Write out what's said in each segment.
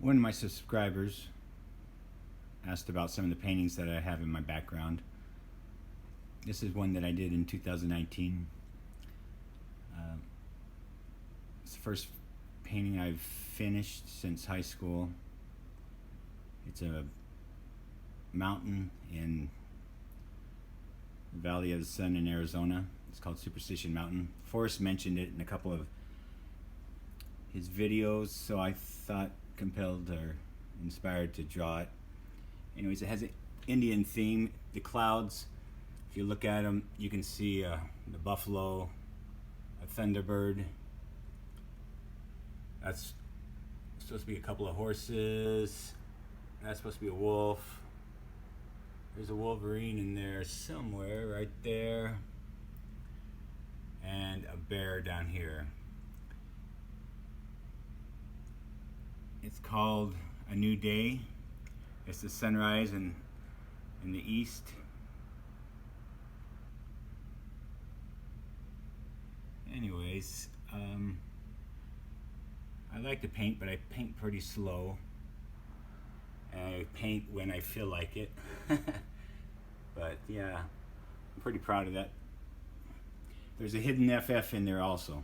One of my subscribers asked about some of the paintings that I have in my background. This is one that I did in 2019. It's the first painting I've finished since high school. It's a mountain in the Valley of the Sun in Arizona. It's called Superstition Mountain. Forrest mentioned it in a couple of his videos, so I thought compelled or inspired to draw it. Anyways, it has an Indian theme. The clouds, if you look at them, you can see the buffalo, a thunderbird. That's supposed to be a couple of horses. That's supposed to be a wolf. There's a wolverine in there somewhere, right there. And a bear down here. It's called A New Day. It's the sunrise in the east. Anyways, I like to paint, but I paint pretty slow. And I paint when I feel like it. But yeah, I'm pretty proud of that. There's a hidden FF in there also.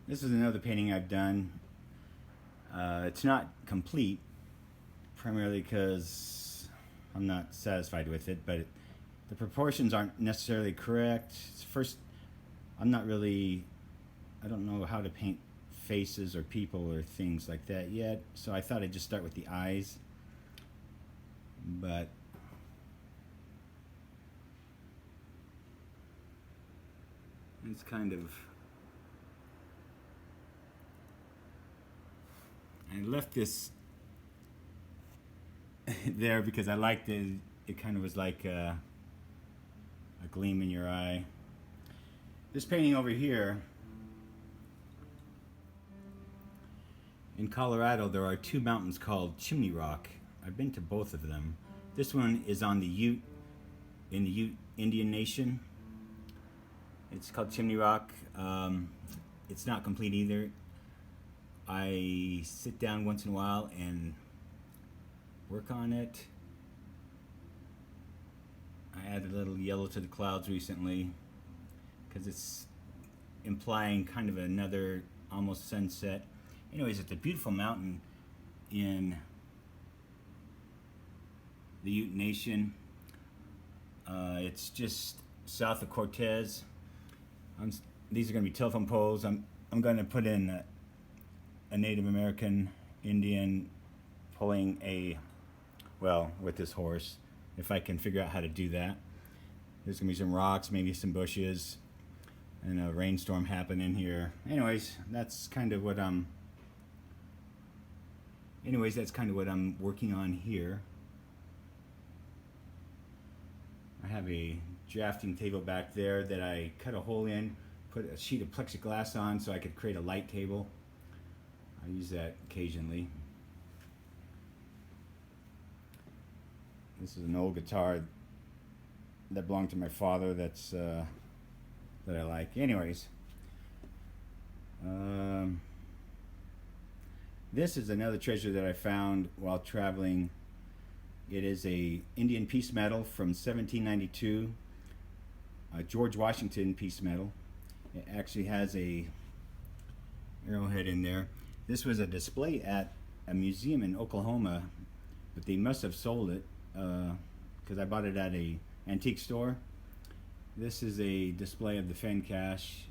This is another painting I've done. It's not complete, primarily because I'm not satisfied with it, but the proportions aren't necessarily correct. First, I don't know how to paint faces or people or things like that yet, so I thought I'd just start with the eyes. But it's kind of... I left this there because I liked it. It kind of was like a gleam in your eye. This painting over here, in Colorado, there are two mountains called Chimney Rock. I've been to both of them. This one is on the Ute, in the Ute Indian Nation. It's called Chimney Rock. It's not complete either. I sit down once in a while and work on it. I added a little yellow to the clouds recently because it's implying kind of another almost sunset. Anyways, it's a beautiful mountain in the Ute Nation. It's just south of Cortez. These are going to be telephone poles. I'm going to put in a Native American Indian pulling with this horse, if I can figure out how to do that. There's going to be some rocks, maybe some bushes, and a rainstorm happening here. Anyways, that's kind of what I'm working on here. I have a drafting table back there that I cut a hole in, put a sheet of plexiglass on so I could create a light table. I use that occasionally. This is an old guitar that belonged to my father that I like. Anyways, this is another treasure that I found while traveling. It is a Indian piece medal from 1792, a George Washington piece medal. It actually has a arrowhead in there. This was a display at a museum in Oklahoma, but they must have sold it because I bought it at a antique store. This is a display of the Fenn cache.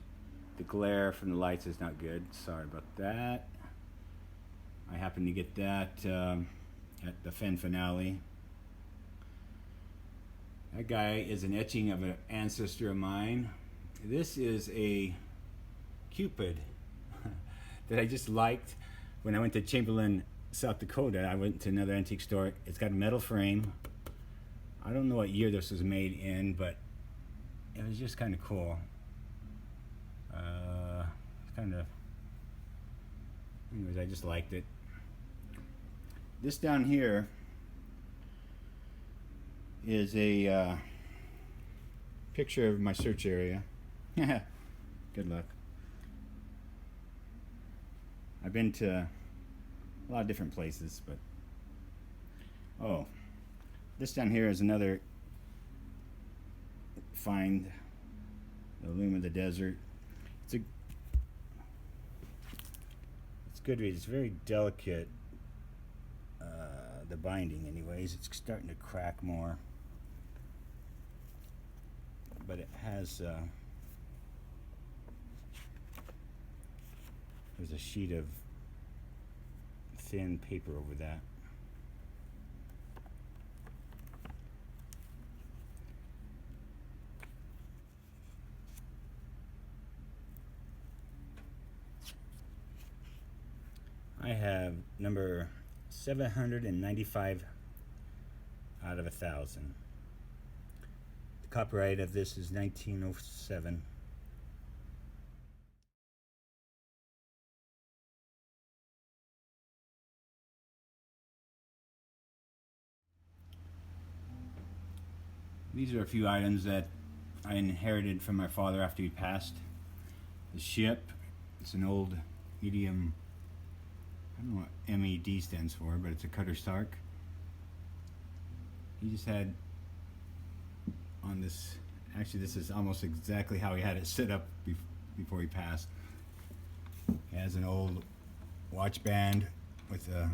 The glare from the lights is not good. Sorry about that. I happened to get that at the Fenn finale. That guy is an etching of an ancestor of mine. This is a Cupid that I just liked. When I went to Chamberlain, South Dakota, I went to another antique store. It's got a metal frame. I don't know what year this was made in, but it was just kind of cool. Anyways, I just liked it. This down here is a picture of my search area. Good luck. I've been to a lot of different places, but oh, this down here is another find, the Loom of the Desert. It's good read. It's very delicate. The binding, anyways, it's starting to crack more, but it has there's a sheet of thin paper over that. I have number 795 out of 1,000. The copyright of this is 1907. These are a few items that I inherited from my father after he passed. The ship, it's an old medium, I don't know what MED stands for, but it's a cutter Stark. He just had on this, actually this is almost exactly how he had it set up before he passed. He has an old watch band with a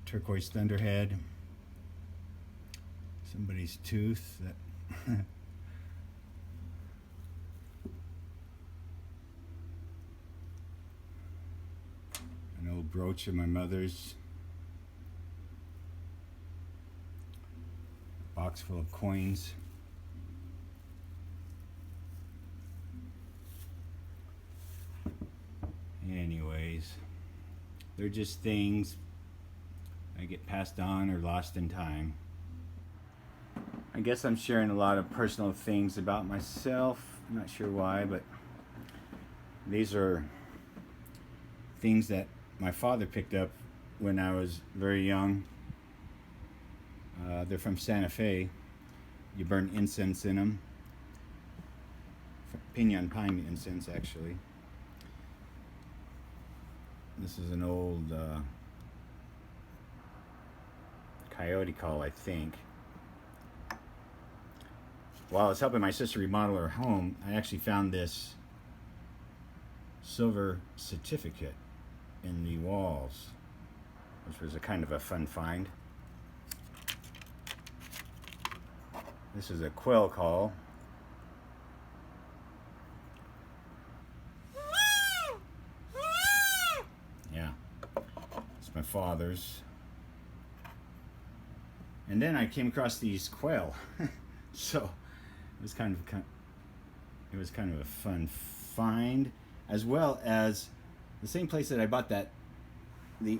turquoise thunderhead, somebody's tooth that an old brooch of my mother's, a box full of coins, anyways, they're just things that get passed on or lost in time. I guess I'm sharing a lot of personal things about myself. I'm not sure why, but these are things that my father picked up when I was very young. They're from Santa Fe. You burn incense in them. Pinon pine incense, actually. This is an old coyote call, I think. While I was helping my sister remodel her home, I actually found this silver certificate in the walls, which was a kind of a fun find. This is a quail call. Yeah, it's my father's. And then I came across these quail, so it was kind of a fun find, as well as the same place that I bought the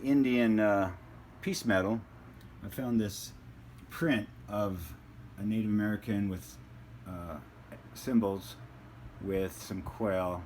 Indian peace medal. I found this print of a Native American with symbols with some quail